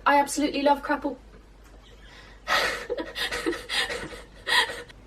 I absolutely love crumble.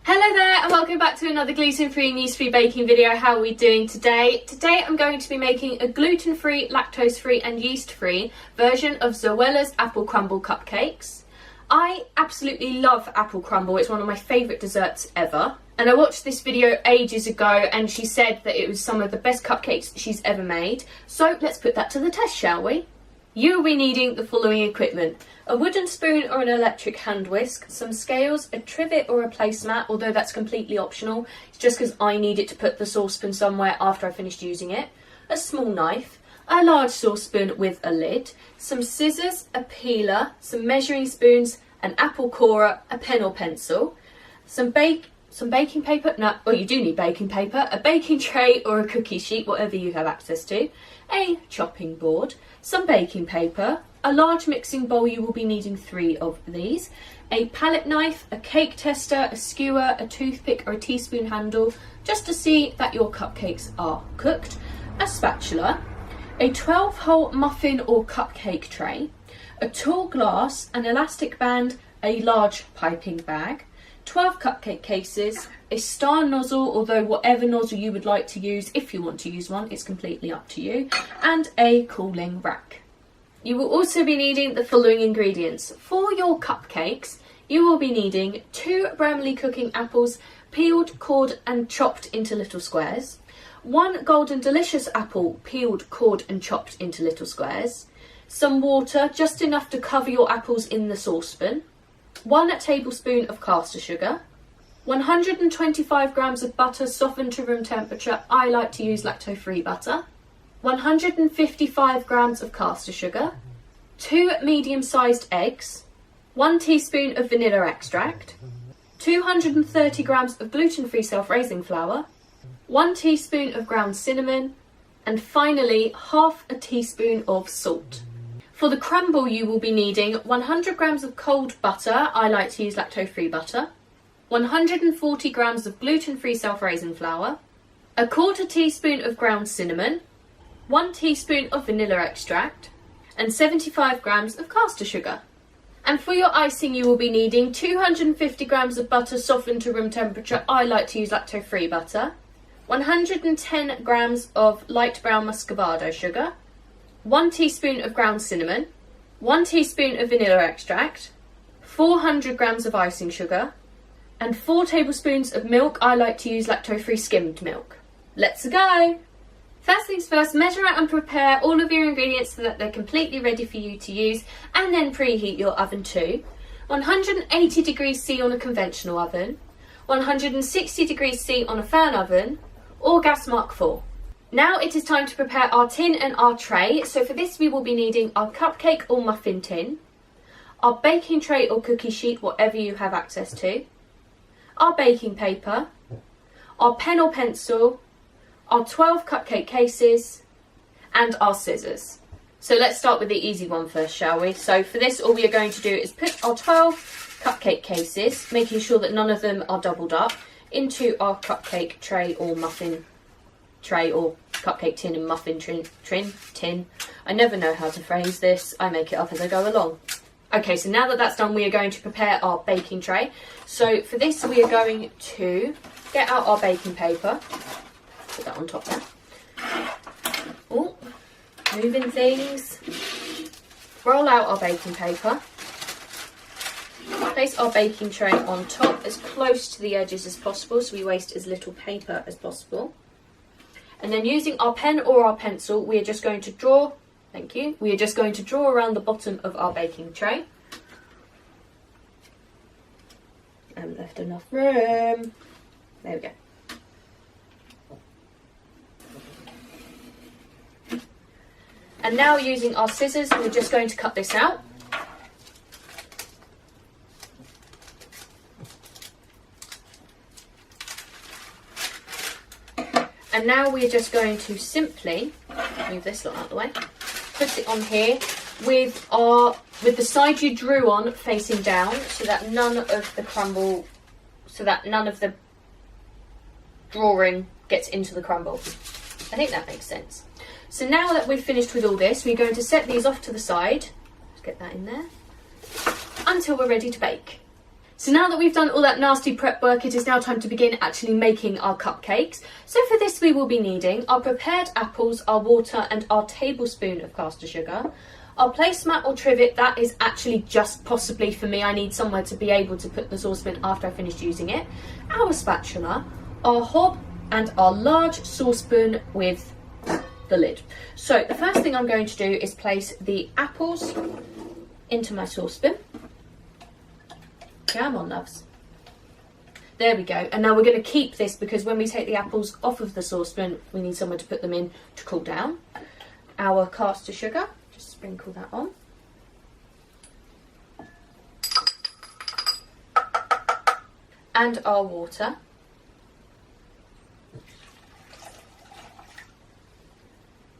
Hello there and welcome back to another gluten-free and yeast-free baking video. How are we doing today? Today I'm going to be making a gluten-free, lactose-free and yeast-free version of Zoella's Apple Crumble Cupcakes. I absolutely love apple crumble. It's one of my favourite desserts ever. And I watched this video ages ago and she said that it was some of the best cupcakes she's ever made. So let's put that to the test, shall we? You will be needing the following equipment: a wooden spoon or an electric hand whisk, some scales, a trivet or a placemat, although that's completely optional. It's just because I need it to put the saucepan somewhere after I finished using it, a small knife, a large saucepan with a lid, some scissors, a peeler, some measuring spoons, an apple corer, a pen or pencil, some baking paper, no, well you do need baking paper, a baking tray or a cookie sheet, whatever you have access to, a chopping board, some baking paper, a large mixing bowl, you will be needing 3 of these, a palette knife, a cake tester, a skewer, a toothpick or a teaspoon handle, just to see that your cupcakes are cooked, a spatula, a 12-hole muffin or cupcake tray, a tall glass, an elastic band, a large piping bag, 12 cupcake cases, a star nozzle, although whatever nozzle you would like to use, if you want to use one, it's completely up to you, and a cooling rack. You will also be needing the following ingredients. For your cupcakes, you will be needing 2 Bramley Cooking Apples, peeled, cored and chopped into little squares, 1 Golden Delicious apple, peeled, cored and chopped into little squares, some water, just enough to cover your apples in the saucepan, 1 tablespoon of caster sugar, 125 grams of butter softened to room temperature, I like to use lactose-free butter, 155 grams of caster sugar, 2 medium-sized eggs, 1 teaspoon of vanilla extract, 230 grams of gluten-free self-raising flour, 1 teaspoon of ground cinnamon, and finally half a teaspoon of salt. For the crumble you will be needing 100 grams of cold butter, I like to use lactose-free butter, 140 grams of gluten-free self-raising flour, a quarter teaspoon of ground cinnamon, 1 teaspoon of vanilla extract, and 75 grams of caster sugar. And for your icing you will be needing 250 grams of butter softened to room temperature, I like to use lactose-free butter, 110 grams of light brown muscovado sugar, 1 teaspoon of ground cinnamon, 1 teaspoon of vanilla extract, 400 grams of icing sugar, and 4 tablespoons of milk. I like to use lactose-free skimmed milk. Let's go! First things first, measure out and prepare all of your ingredients so that they're completely ready for you to use, and then preheat your oven to 180 degrees C on a conventional oven, 160 degrees C on a fan oven, or gas mark 4. Now it is time to prepare our tin and our tray. So for this we will be needing our cupcake or muffin tin, our baking tray or cookie sheet, whatever you have access to, our baking paper, our pen or pencil, our 12 cupcake cases, and our scissors. So let's start with the easy one first, shall we? So for this all we are going to do is put our 12 cupcake cases, making sure that none of them are doubled up, into our cupcake tray or muffin tray or cupcake tin and muffin tin. I never know how to phrase this. I make it up as I go along. Okay, so now that that's done, we are going to prepare our baking tray. So for this, we are going to get out our baking paper. Put that on top there. Oh, moving things. Roll out our baking paper. Place our baking tray on top as close to the edges as possible so we waste as little paper as possible. And then using our pen or our pencil, we are just going to draw, thank you, we are just going to draw around the bottom of our baking tray. And left enough room. There we go. And now using our scissors, we're just going to cut this out. And now we're just going to simply move this lot out of the way, put it on here with the side you drew on facing down, so that none of the crumble, so that none of the drawing gets into the crumble. I think that makes sense. So now that we've finished with all this, we're going to set these off to the side get that in there, until we're ready to bake. So now that we've done all that nasty prep work, it is now time to begin actually making our cupcakes. So for this we will be needing our prepared apples, our water and our tablespoon of caster sugar. Our placemat or trivet, that is actually just possibly for me. I need somewhere to be able to put the saucepan after I finish using it. Our spatula, our hob and our large saucepan with the lid. So the first thing I'm going to do is place the apples into my saucepan. Come on, loves. There we go. And now we're going to keep this because when we take the apples off of the saucepan, we need somewhere to put them in to cool down. Our caster sugar, just sprinkle that on. And our water.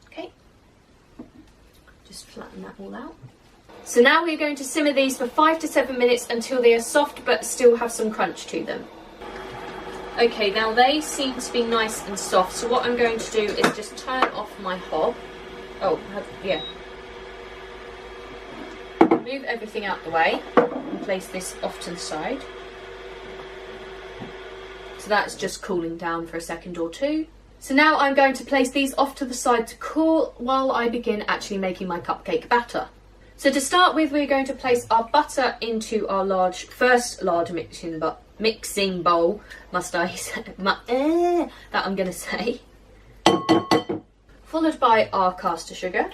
Okay. Just flatten that all out. So now we're going to simmer these for 5 to 7 minutes until they are soft but still have some crunch to them. Okay, now they seem to be nice and soft, so what I'm going to do is just turn off my hob. Oh, yeah. Move everything out the way and place this off to the side. So that's just cooling down for a second or two. So now I'm going to place these off to the side to cool while I begin actually making my cupcake batter. So to start with, we're going to place our butter into our first large mixing bowl, must I say, that I'm going to say, followed by our caster sugar,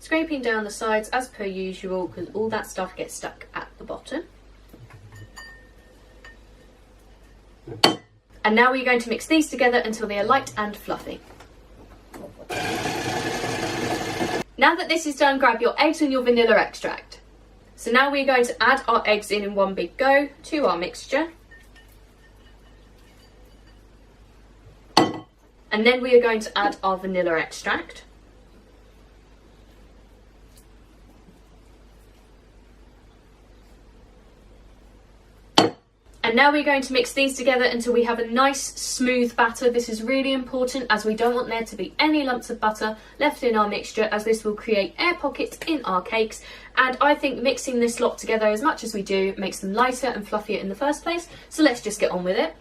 scraping down the sides as per usual because all that stuff gets stuck at the bottom. And now we're going to mix these together until they are light and fluffy. Now that this is done, grab your eggs and your vanilla extract. So now we're going to add our eggs in one big go to our mixture. And then we are going to add our vanilla extract. And now we're going to mix these together until we have a nice smooth batter. This is really important as we don't want there to be any lumps of butter left in our mixture, as this will create air pockets in our cakes. And I think mixing this lot together as much as we do makes them lighter and fluffier in the first place. So let's just get on with it.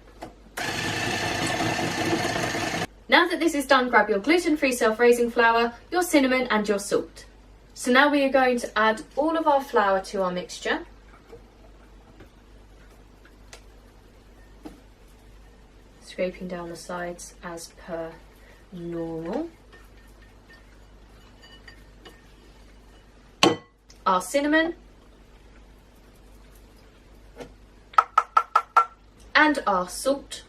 Now that this is done, grab your gluten-free self-raising flour, your cinnamon and your salt. So now we are going to add all of our flour to our mixture. Scraping down the sides as per normal. Our cinnamon. And our salt.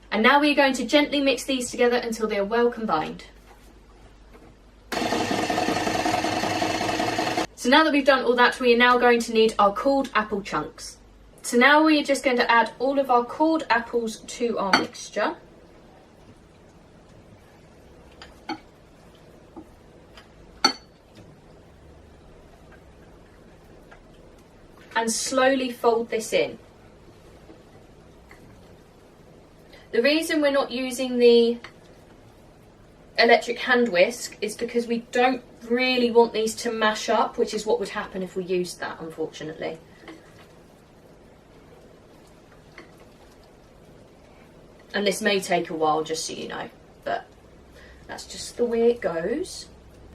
And now we're going to gently mix these together until they are well combined. So now that we've done all that, we are now going to need our cooled apple chunks. So now we are just going to add all of our cooled apples to our mixture. And slowly fold this in. The reason we're not using the electric hand whisk is because we don't really want these to mash up, which is what would happen if we used that, unfortunately. And this may take a while, just so you know, but that's just the way it goes.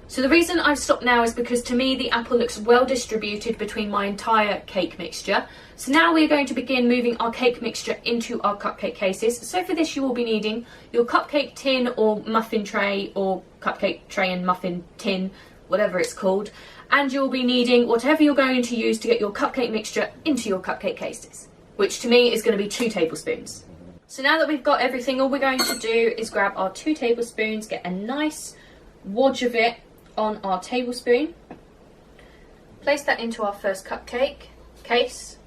So the reason I've stopped now is because to me the apple looks well distributed between my entire cake mixture. So now we're going to begin moving our cake mixture into our cupcake cases. So for this you will be needing your cupcake tin or muffin tray, or cupcake tray and muffin tin, whatever it's called. And you'll be needing whatever you're going to use to get your cupcake mixture into your cupcake cases, which to me is going to be 2 tablespoons. So now that we've got everything, all we're going to do is grab our 2 tablespoons, get a nice wodge of it on our tablespoon, place that into our first cupcake case,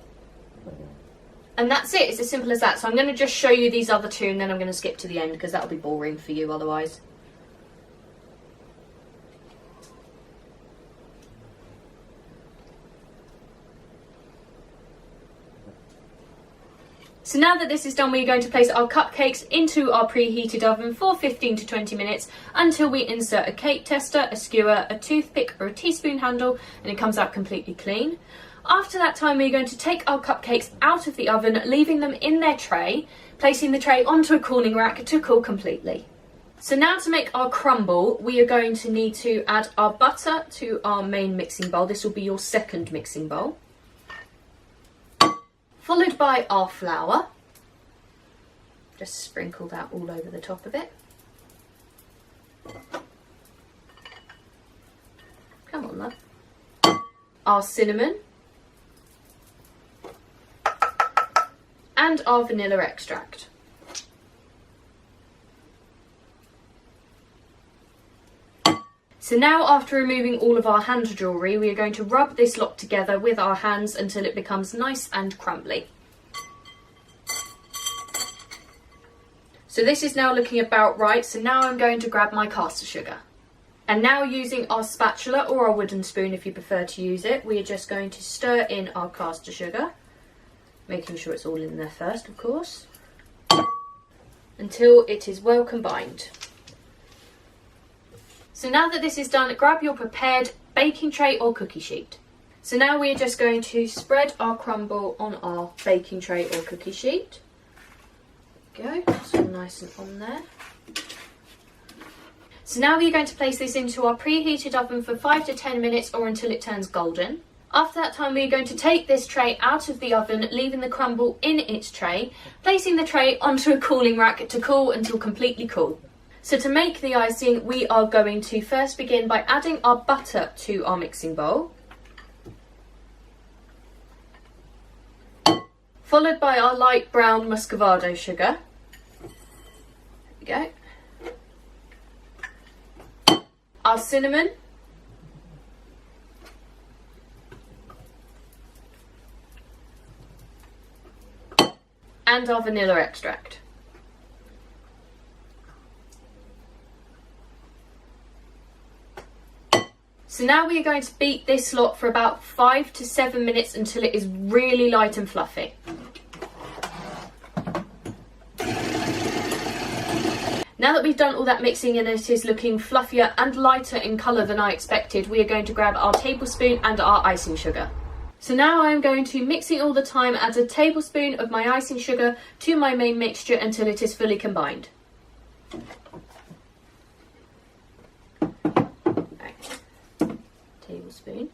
and that's it. It's as simple as that. So I'm going to just show you these other 2 and then I'm going to skip to the end because that'll be boring for you otherwise. So So now that this is done, we're going to place our cupcakes into our preheated oven for 15 to 20 minutes until we insert a cake tester, a skewer, a toothpick or a teaspoon handle, and it comes out completely clean. After that time, we're going to take our cupcakes out of the oven, leaving them in their tray, placing the tray onto a cooling rack to cool completely. So now to make our crumble, we are going to need to add our butter to our main mixing bowl. This will be your second mixing bowl. Followed by our flour. Just sprinkle that all over the top of it. Come on, love. Our cinnamon. And our vanilla extract. So now, after removing all of our hand jewellery, we are going to rub this lot together with our hands until it becomes nice and crumbly. So this is now looking about right, so now I'm going to grab my caster sugar. And now, using our spatula or our wooden spoon if you prefer to use it, we are just going to stir in our caster sugar, making sure it's all in there first, of course, until it is well combined. So now that this is done, grab your prepared baking tray or cookie sheet. So now we are just going to spread our crumble on our baking tray or cookie sheet. There we go, it's all nice and on there. So now we are going to place this into our preheated oven for 5 to 10 minutes or until it turns golden. After that time, we are going to take this tray out of the oven, leaving the crumble in its tray, placing the tray onto a cooling rack to cool until completely cool. So to make the icing, we are going to first begin by adding our butter to our mixing bowl, followed by our light brown muscovado sugar. There we go. Our cinnamon, and our vanilla extract. So now we are going to beat this lot for about 5 to 7 minutes until it is really light and fluffy. Now that we've done all that mixing and it is looking fluffier and lighter in colour than I expected, we are going to grab our tablespoon and our icing sugar. So now I am going to, mixing all the time, add a tablespoon of my icing sugar to my main mixture until it is fully combined. Tablespoon.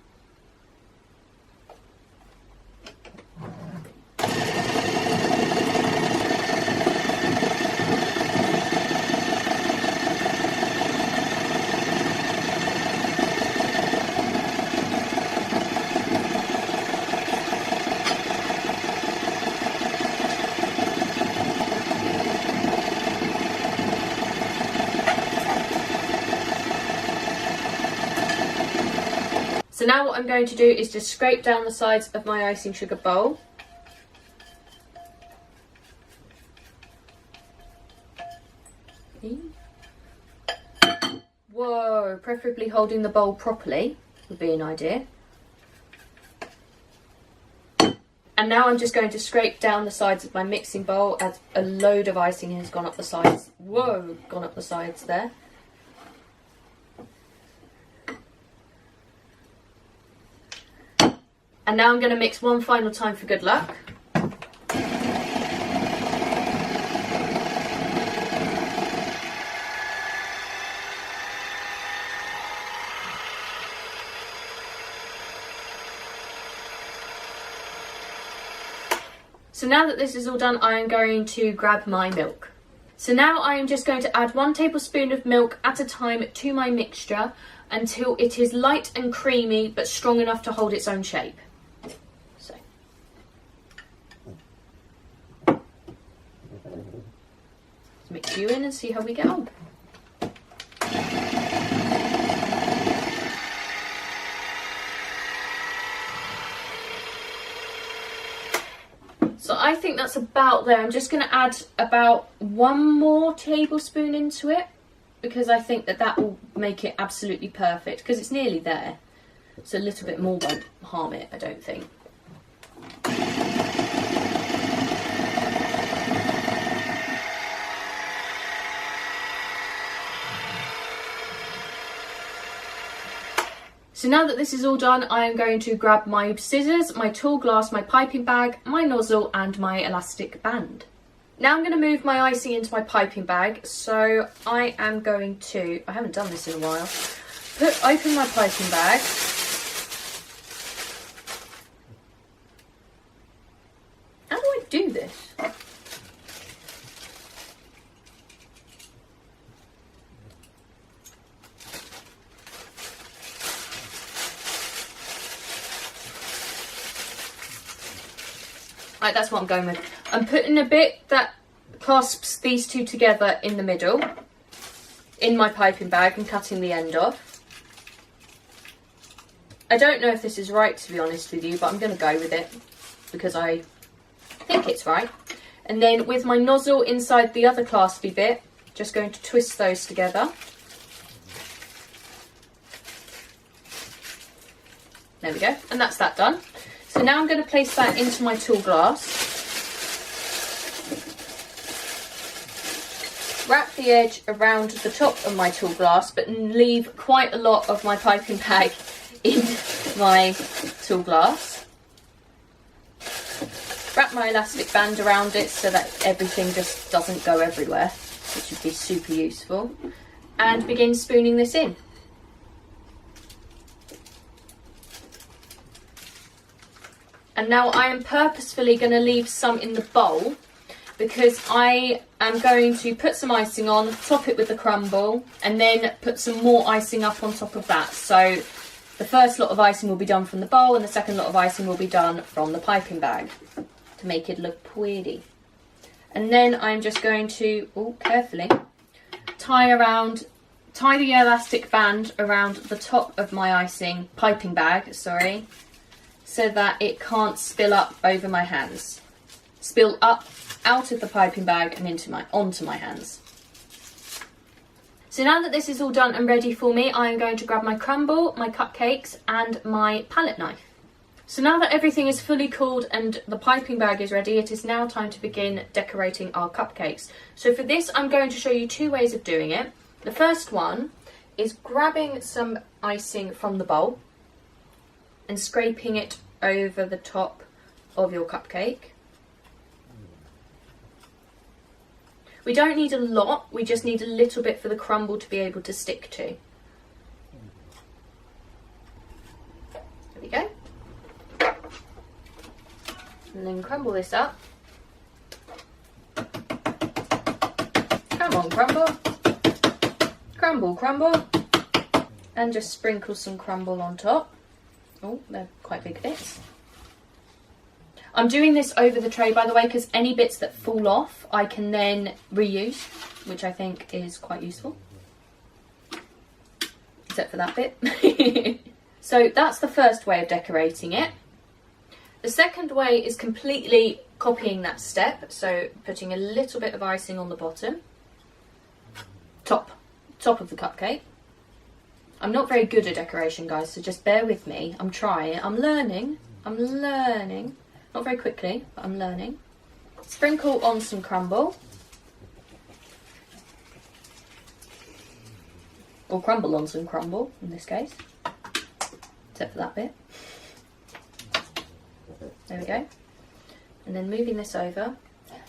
So now what I'm going to do is just scrape down the sides of my icing sugar bowl. Whoa, preferably holding the bowl properly would be an idea. And now I'm just going to scrape down the sides of my mixing bowl as a load of icing has gone up the sides. Whoa, gone up the sides there. And now I'm going to mix one final time for good luck. So now that this is all done, I am going to grab my milk. So now I am just going to add 1 tablespoon of milk at a time to my mixture until it is light and creamy but strong enough to hold its own shape. So. Let's mix you in and see how we get on. So I think that's about there. I'm just going to add about 1 more tablespoon into it because I think that that will make it absolutely perfect because it's nearly there. So a little bit more won't harm it, I don't think. So now that this is all done, I am going to grab my scissors, my tool glass, my piping bag, my nozzle and my elastic band. Now I'm going to move my icing into my piping bag. So I am going to, I haven't done this in a while, open my piping bag. How do I do this? Right, that's what I'm going with. I'm putting a bit that clasps these two together in the middle, in my piping bag, and cutting the end off. I don't know if this is right, to be honest with you, but I'm going to go with it because I think it's right. And then with my nozzle inside the other claspy bit, just going to twist those together. There we go, and that's that done. So now I'm going to place that into my tool glass. Wrap the edge around the top of my tool glass, but leave quite a lot of my piping bag in my tool glass. Wrap my elastic band around it so that everything just doesn't go everywhere, which would be super useful. And begin spooning this in. And now I am purposefully going to leave some in the bowl because I am going to put some icing on, top it with the crumble, and then put some more icing up on top of that. So the first lot of icing will be done from the bowl and the second lot of icing will be done from the piping bag to make it look pretty. And then I'm just going to, carefully, tie the elastic band around the top of my piping bag, so that it can't spill up over my hands. Spill up out of the piping bag and onto my hands. So now that this is all done and ready for me, I am going to grab my crumble, my cupcakes and my palette knife. So now that everything is fully cooled and the piping bag is ready, it is now time to begin decorating our cupcakes. So for this, I'm going to show you two ways of doing it. The first one is grabbing some icing from the bowl and scraping it over the top of your cupcake. We don't need a lot, we just need a little bit for the crumble to be able to stick to. There we go. And then crumble this up. Come on, crumble. Crumble, crumble. And just sprinkle some crumble on top. Oh, they're quite big bits. I'm doing this over the tray, by the way, because any bits that fall off I can then reuse, which I think is quite useful. Except for that bit. So that's the first way of decorating it. The second way is completely copying that step, so putting a little bit of icing on the bottom. Top of the cupcake. I'm not very good at decoration, guys, so just bear with me. I'm trying. I'm learning. Not very quickly, but I'm learning. Sprinkle on some crumble. Or crumble on some crumble, in this case. Except for that bit. There we go. And then moving this over.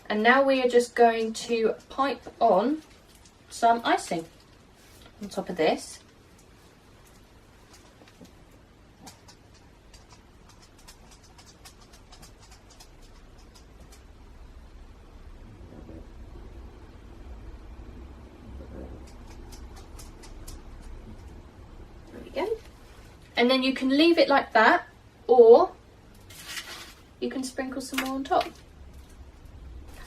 And now we are just going to pipe on some icing on top of this. And then you can leave it like that, or you can sprinkle some more on top.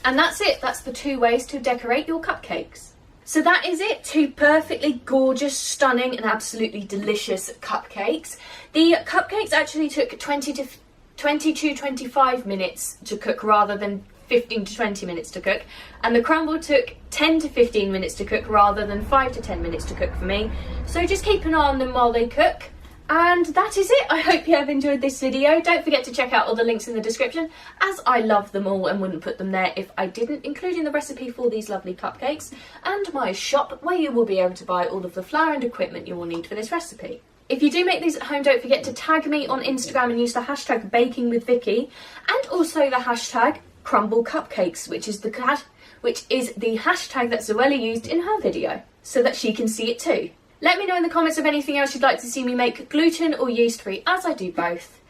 And that's it. That's the two ways to decorate your cupcakes. So that is it. Two perfectly gorgeous, stunning and absolutely delicious cupcakes. The cupcakes actually took 20 to 25 minutes to cook rather than 15 to 20 minutes to cook, and the crumble took 10 to 15 minutes to cook rather than 5 to 10 minutes to cook for me. So just keep an eye on them while they cook. And that is it. I hope you have enjoyed this video. Don't forget to check out all the links in the description, as I love them all and wouldn't put them there if I didn't, including the recipe for these lovely cupcakes and my shop where you will be able to buy all of the flour and equipment you will need for this recipe. If you do make these at home, don't forget to tag me on Instagram and use the hashtag bakingwithvickiie and also the hashtag Crumble Cupcakes, which is the hashtag that Zoella used in her video, so that she can see it too. Let me know in the comments of anything else you'd like to see me make gluten or yeast free, as I do both.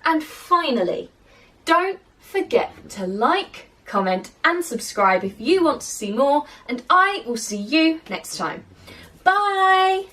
And finally, don't forget to like, comment and subscribe if you want to see more, and I will see you next time. Bye!